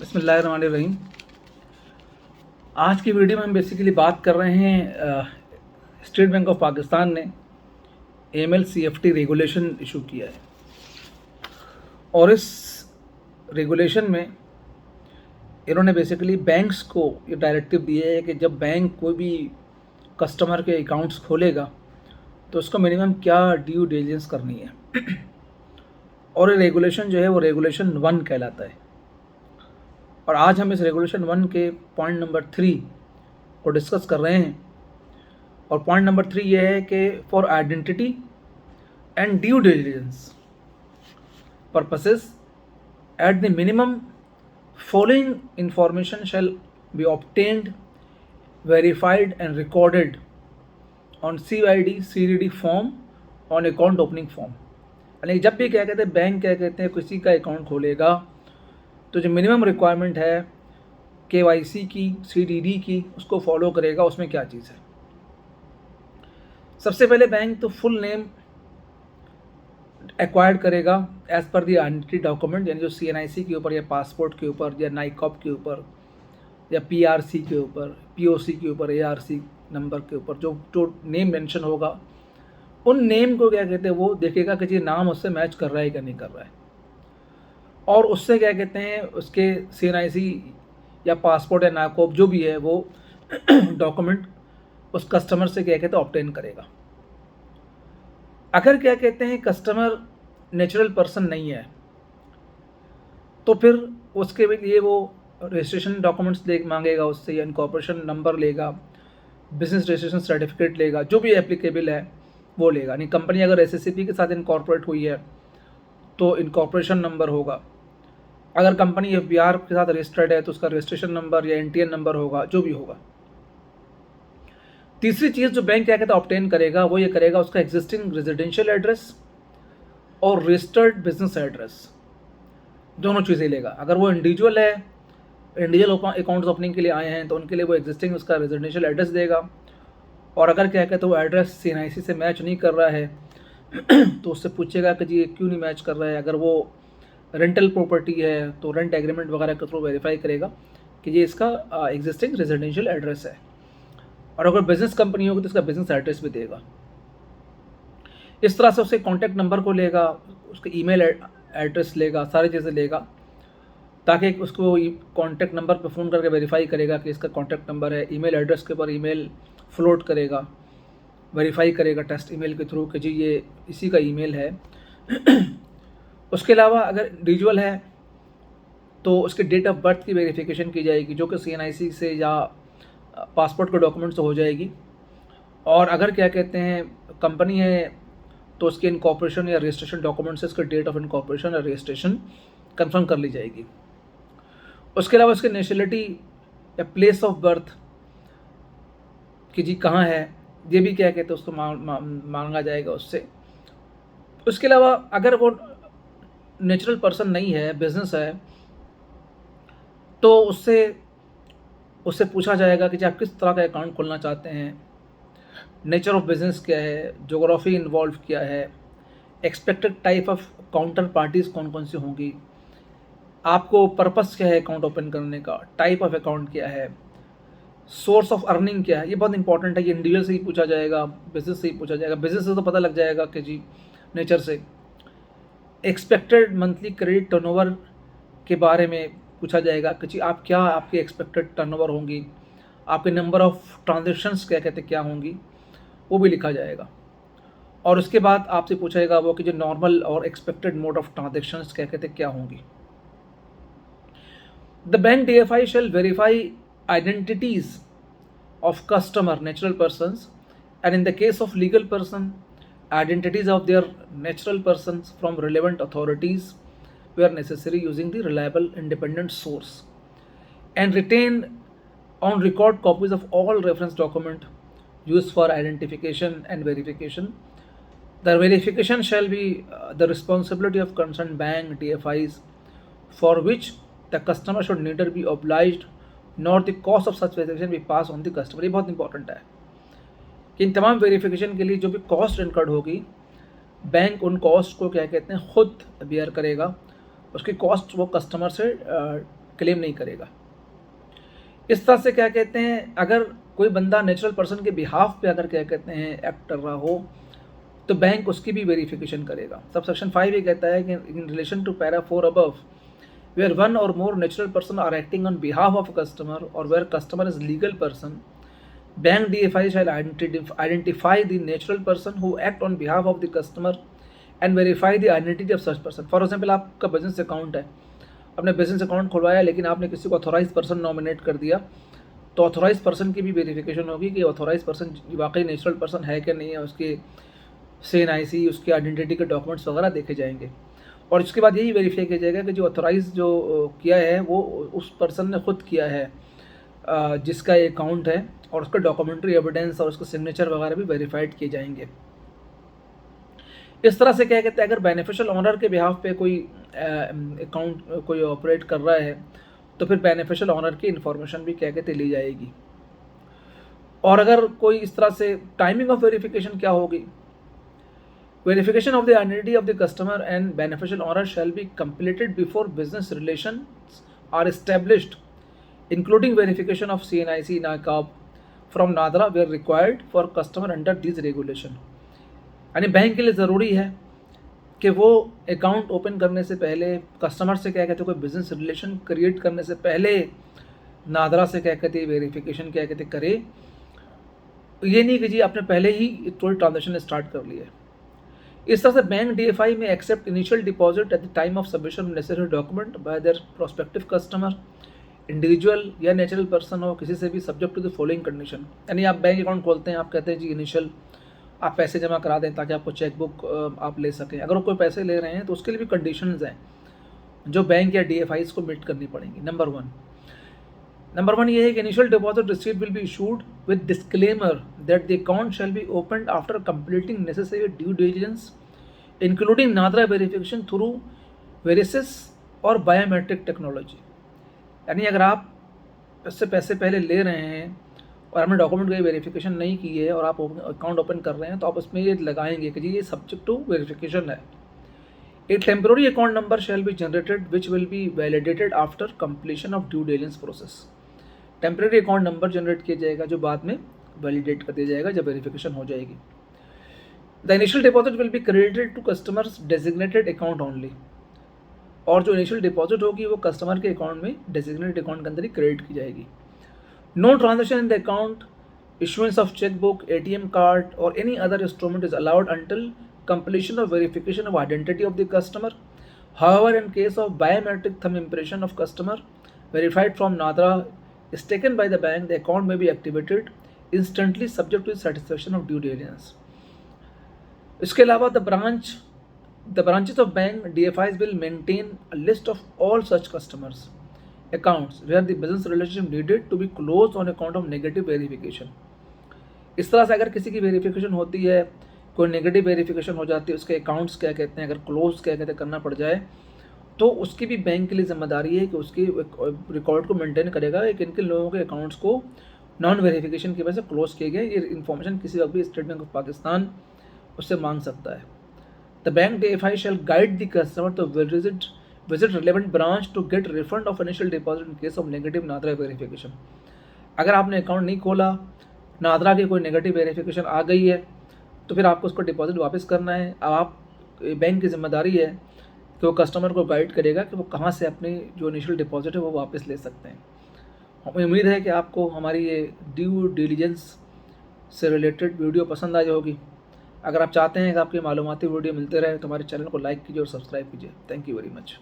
बिस्मिल्लाहिर्रहमानिर्रहीम। आज की वीडियो में हम बेसिकली बात कर रहे हैं स्टेट बैंक ऑफ पाकिस्तान ने AML-CFT रेगुलेशन इशू किया है और इस रेगुलेशन में इन्होंने बेसिकली बैंक्स को ये डायरेक्टिव दिए है कि जब बैंक कोई भी कस्टमर के अकाउंट्स खोलेगा तो उसको मिनिमम क्या ड्यू डिलिजेंस करनी है और ये रेगुलेशन जो है वो रेगुलेशन 1 कहलाता है। और आज हम इस रेगुलेशन 1 के पॉइंट नंबर 3 को डिस्कस कर रहे हैं। और पॉइंट नंबर 3 ये है कि for identity and due diligence purposes at the minimum following information shall be obtained, verified and recorded on CID/CDD form on account opening form. यानी जब भी क्या कहते हैं बैंक क्या कहते हैं किसी का अकाउंट खोलेगा तो जो मिनिमम रिक्वायरमेंट है KYC की, CDD की, उसको फॉलो करेगा। उसमें क्या चीज़ है? सबसे पहले बैंक तो फुल नेम एक्वायर्ड करेगा एज़ पर दी आइडेंटिटी डॉक्यूमेंट, यानी जो CNIC के ऊपर या पासपोर्ट के ऊपर या नाइकॉप के ऊपर या PRC के ऊपर, POC के ऊपर, ARC नंबर के ऊपर जो नेम मेंशन होगा, उन नेम को क्या कहते हैं वो देखेगा कि ये नाम उससे मैच कर रहा है क्या नहीं कर रहा है। और उससे क्या कहते हैं उसके CNIC या पासपोर्ट या नाइकॉप जो भी है वो डॉक्यूमेंट उस कस्टमर से क्या कहते हैं ऑब्टेन करेगा। अगर क्या कहते हैं कस्टमर नेचुरल पर्सन नहीं है तो फिर उसके लिए वो रजिस्ट्रेशन डॉक्यूमेंट्स मांगेगा उससे, या इनकॉर्पोरेशन नंबर लेगा, बिजनेस रजिस्ट्रेशन सर्टिफिकेट लेगा, जो भी एप्लीकेबल है वो लेगा। यानी कंपनी अगर SSCP के साथ इनकॉर्पोरेट हुई है तो इनकॉर्पोरेशन नंबर होगा। अगर कंपनी FBR के साथ रजिस्टर्ड है तो उसका रजिस्ट्रेशन नंबर या NTN नंबर होगा, जो भी होगा। तीसरी चीज़ जो बैंक क्या कहता है ऑब्टेन करेगा वो ये करेगा उसका एग्जिस्टिंग रेजिडेंशियल एड्रेस और रजिस्टर्ड बिजनेस एड्रेस, दोनों चीज़ें लेगा। अगर वो इंडिविजुअल है, इंडिविजुअल अकाउंट्स ओपनिंग के लिए आए हैं तो उनके लिए वो एग्जिस्टिंग उसका रेजिडेंशियल एड्रेस देगा। और अगर क्या कहते हैं वो एड्रेस CNIC से मैच नहीं कर रहा है तो उससे पूछेगा कि जी ये क्यों नहीं मैच कर रहा है। अगर वो रेंटल प्रॉपर्टी है तो रेंट एग्रीमेंट वगैरह के थ्रू वेरीफाई करेगा कि ये इसका एग्जिस्टिंग रेजिडेंशियल एड्रेस है। और अगर बिजनेस कंपनी होगी तो इसका बिजनेस एड्रेस भी देगा। इस तरह से उसके कॉन्टैक्ट नंबर को लेगा, उसके ईमेल एड्रेस लेगा, सारी चीज़ें लेगा, ताकि उसको कॉन्टैक्ट नंबर पर फ़ोन करके वेरीफाई करेगा कि इसका कॉन्टैक्ट नंबर है। ईमेल एड्रेस के ऊपर ईमेल फ्लोट करेगा, वेरीफाई करेगा टेस्ट ईमेल के थ्रू कि जी ये इसी का ईमेल है। उसके अलावा अगर इंडिविजुअल है तो उसके डेट ऑफ बर्थ की वेरिफिकेशन की जाएगी, जो कि CNIC से या पासपोर्ट के डॉक्यूमेंट से हो जाएगी। और अगर क्या कहते हैं कंपनी है तो उसके इनकॉर्पोरेशन या रजिस्ट्रेशन डॉक्यूमेंट से उसके डेट ऑफ इनकॉर्पोरेशन या रजिस्ट्रेशन कंफर्म कर ली जाएगी। उसके अलावा उसके नेशनलिटी या प्लेस ऑफ बर्थ कि जी कहाँ है, ये भी क्या कहते हैं उसको मांगा जाएगा उससे। उसके अलावा अगर वो नेचुरल पर्सन नहीं है, बिजनेस है, तो उससे पूछा जाएगा कि आप किस तरह का अकाउंट खोलना चाहते हैं, नेचर ऑफ बिजनेस क्या है, ज्योग्राफी इन्वॉल्व क्या है, expected type of counter parties कौन कौन सी होंगी, आपको पर्पस क्या है अकाउंट ओपन करने का, टाइप ऑफ अकाउंट क्या है, सोर्स ऑफ अर्निंग क्या है। ये बहुत इंपॉर्टेंट है, ये इंडिविजुअल से ही पूछा जाएगा, बिजनेस से ही पूछा जाएगा। बिजनेस से तो पता लग जाएगा कि जी नेचर से। एक्सपेक्टेड मंथली क्रेडिट टर्नओवर के बारे में पूछा जाएगा कि जी आप क्या आपकी एक्सपेक्टेड टर्नओवर होंगी, आपके नंबर ऑफ ट्रांजेक्शन्स क्या कहते क्या होंगी, वो भी लिखा जाएगा। और उसके बाद आपसे पूछा जाएगा वो कि जो नॉर्मल और एक्सपेक्टेड मोड ऑफ ट्रांजेक्शन्स क्या कहते क्या होंगी। The bank DFI shall verify identities of customer natural persons, and in the case of legal person, identities of their natural persons from relevant authorities where necessary, using the reliable independent source, and retain on record copies of all reference document used for identification and verification. The verification shall be the responsibility of concerned bank DFIs, for which the customer should neither be obliged not the cost of such verification भी pass on the customer. ये बहुत important है कि इन तमाम verification के लिए जो भी कॉस्ट इनकर्ड होगी बैंक उन कॉस्ट को क्या कहते हैं खुद बियर करेगा, उसकी कॉस्ट वो कस्टमर से क्लेम नहीं करेगा। इस तरह से क्या कहते हैं, अगर कोई बंदा नेचुरल पर्सन के बिहाफ पे अगर क्या कहते हैं एक्ट कर रहा हो तो बैंक उसकी भी वेरिफिकेशन करेगा। सब सेक्शन 5 ये कहता है कि in relation to para 4 above where one or more natural person are acting on behalf of customer or where customer is legal person, bank DFI shall identify the natural person who act on behalf of the customer and verify the identity of such person. For example आपका business account है, आपने business account खुलवाया लेकिन आपने किसी को authorise person nominate कर दिया, तो ऑथोराइज पर्सन की भी वेरिफिकेशन होगी कि ऑथोराइज पर्सन वाकई नेचुरल पर्सन है कि नहीं है, उसके CNIC, उसके आइडेंटिटी के डॉक्यूमेंट्स वगैरह देखे जाएंगे। और इसके बाद यही वेरीफाई किया जाएगा कि जो ऑथोराइज जो किया है वो उस पर्सन ने खुद किया है जिसका ये अकाउंट है, और उसका डॉक्यूमेंट्री एविडेंस और उसका सिग्नेचर वगैरह भी वेरीफाइड किए जाएंगे। इस तरह से क्या कहते हैं, अगर बेनिफिशियल ओनर के बिहाफ पे कोई अकाउंट कोई ऑपरेट कर रहा है तो फिर बेनिफिशियल ओनर की इंफॉर्मेशन भी क्या कहते ली जाएगी। और अगर कोई इस तरह से टाइमिंग ऑफ वेरिफिकेशन क्या होगी, verification of the identity of the customer and beneficial owner shall be completed before business relations are established including verification of CNIC NACAB from NADRA where required for customer under these regulation। यानी bank के लिए ज़रूरी है कि वो account open करने से पहले कस्टमर से क्या कहते हैं कोई बिजनेस रिलेशन क्रिएट करने से पहले नादरा से क्या कहते हैं वेरिफिकेशन क्या कहते करे। ये नहीं कि जी आपने पहले ही थोड़ी ट्रांजेक्शन स्टार्ट कर लिया। इस तरह से बैंक DFI में accept initial deposit at the time of submission necessary document by their prospective customer, individual या नेचुरल पर्सन हो, किसी से भी subject to the following condition. यानी आप बैंक अकाउंट खोलते हैं, आप कहते हैं जी इनिशियल आप पैसे जमा करा दें ताकि आपको चेकबुक आप ले सकें। अगर वो कोई पैसे ले रहे हैं तो उसके लिए भी कंडीशंस हैं जो बैंक या DFIs को मीट करनी पड़ेंगी। नंबर वन ये है कि initial deposit receipt will be issued with disclaimer that the account shall be opened after completing necessary due diligence including NADRA verification through Verisys or biometric technology. यानी अगर आप इससे पैसे पहले ले रहे हैं और आपने डॉक्यूमेंट की वेरिफिकेशन नहीं की है और आप अकाउंट ओपन कर रहे हैं तो आप उसमें ये लगाएंगे कि जी ये सब्जेक्ट टू वेरिफिकेशन है। ए temporary account number shall be generated which will be validated after completion of due diligence process. Temporary account number generate किया जाएगा जो बाद में वैलिडेट कर दिया जाएगा जब वेरिफिकेशन हो जाएगी। The initial deposit will be credited to customers designated account only. और जो इनिशियल डिपॉजिट होगी वो कस्टमर के अकाउंट में डेजिग्नेटेड अकाउंट के अंदर ही क्रेडिट की जाएगी। No transaction in the account, issuance of chequebook, ATM card or any other instrument is allowed until completion of verification of identity of the customer. However, in case of biometric thumb impression of customer verified from NADRA is taken by the bank, the account may be activated instantly subject to the satisfaction of due diligence. इसके अलावा the branches of bank DFIs will maintain a list of all such customers accounts where the business relationship needed to be closed on account of negative verification। इस तरह से अगर किसी की verification होती है, कोई नेगेटिव वेरिफिकेशन हो जाती है, उसके अकाउंट्स क्या कहते हैं अगर क्लोज क्या कहते हैं करना पड़ जाए तो उसकी भी बैंक के लिए जिम्मेदारी है कि उसकी रिकॉर्ड को मेंटेन करेगा कि किन किन लोगों के अकाउंट्स को नॉन वेरिफिकेशन की वजह से क्लोज किए गए। ये इन्फॉर्मेशन किसी वक्त भी स्टेट बैंक ऑफ पाकिस्तान उससे मांग सकता है। The bank DFI shall guide the customer to visit relevant branch to get refund of initial deposit in case of negative NADRA verification. अगर आपने अकाउंट नहीं खोला, नादरा की कोई नेगेटिव वेरिफिकेशन आ गई है तो फिर आपको उसको डिपॉजिट वापस करना है। अब आप बैंक की जिम्मेदारी है कि वो कस्टमर को गाइड करेगा कि वो कहाँ से अपनी जो इनिशियल डिपॉजिट है वो वापस ले सकते हैं। हमें उम्मीद है कि आपको हमारी ये ड्यू डिलिजेंस से रिलेटेड वीडियो पसंद आई होगी। अगर आप चाहते हैं कि आपकी मालूमाती वीडियो मिलते रहे तो हमारे चैनल को लाइक कीजिए और सब्सक्राइब कीजिए। Thank you very much.